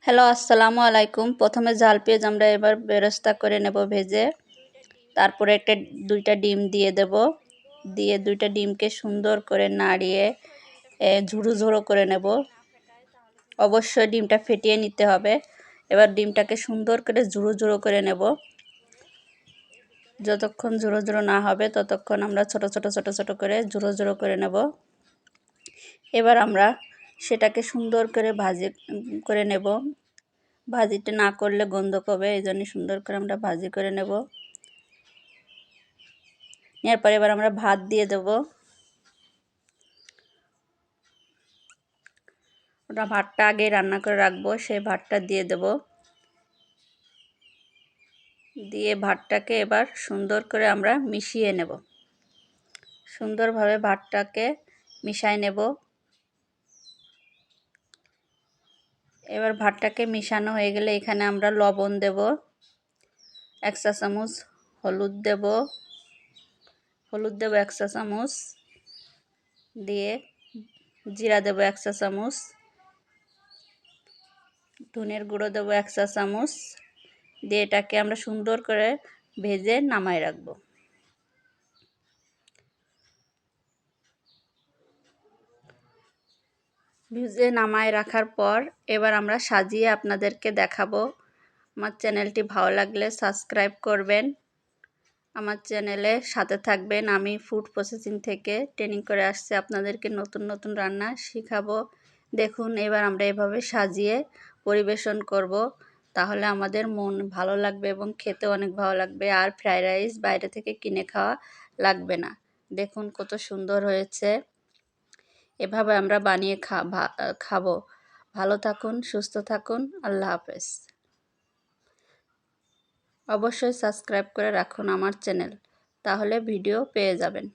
Hello, আসসালামু আলাইকুম। প্রথমে জাল পেঁয়াজ আমরা এবার বেরেস্তা করে নেব ভেজে। তারপরে দুইটা ডিম দিয়ে দেব। দিয়ে দুইটা ডিমকে সুন্দর করে নাড়িয়ে ঝুড়ো ঝুড়ো করে নেব। অবশ্যই ডিমটা ফেটিয়ে নিতে হবে। এবার ডিমটাকে সুন্দর করে ঝুড়ো ঝুড়ো করে নেব। যতক্ষণ ঝুড়ো ঝুড়ো না হবে ততক্ষণ আমরা ছোট ছোট করে ঝুড়ো ঝুড়ো করে নেব। এবার আমরা সেটাকে সুন্দর করে ভাজি করে নেব। ভাজিটা না করলে গন্ধ পাবে, এই জন্য সুন্দর করে আমরা ভাজি করে নেব। নেওয়ার পরে এবার আমরা ভাত দিয়ে দেব। ওটা ভাতটা আগে রান্না করে রাখবো, সেই ভাতটা দিয়ে দেব। দিয়ে ভাতটাকে এবার সুন্দর করে আমরা মিশিয়ে নেব। সুন্দরভাবে ভাতটাকে মিশাই নেব। এবার ভাতটাকে মিশানো হয়ে গেলে এখানে আমরা লবণ দেব, 1 চা চামচ হলুদ দেব 1 চা চামচ, দিয়ে জিরা দেব 1 চা চামচ, ধনের গুঁড়ো দেব 1 চা চামচ, দিয়ে এটাকে আমরা সুন্দর করে ভেজে নামাই রাখবো। ভেজে নামায় রাখার পর এবার আমরা সাজিয়ে আপনাদেরকে দেখাবো। আমার চ্যানেলটি ভালো লাগলে সাবস্ক্রাইব করবেন, আমার চ্যানেলে সাথে থাকবেন। আমি ফুড প্রসেসিং থেকে ট্রেনিং করে আসছি, আপনাদেরকে নতুন নতুন রান্না শেখাবো। দেখুন এবার আমরা এভাবে সাজিয়ে পরিবেশন করব, তাহলে আমাদের মন ভালো লাগবে এবং খেতে অনেক ভালো লাগবে। আর ফ্রাইড রাইস বাইরে থেকে কিনে খাওয়া লাগবে না। দেখুন কত সুন্দর হয়েছে। এভাবে আমরা বানিয়ে খাবো। ভালো থাকুন, সুস্থ থাকুন। আল্লাহ হাফেজ। অবশ্যই সাবস্ক্রাইব করে রাখুন আমার চ্যানেল, তাহলে ভিডিও পেয়ে যাবেন।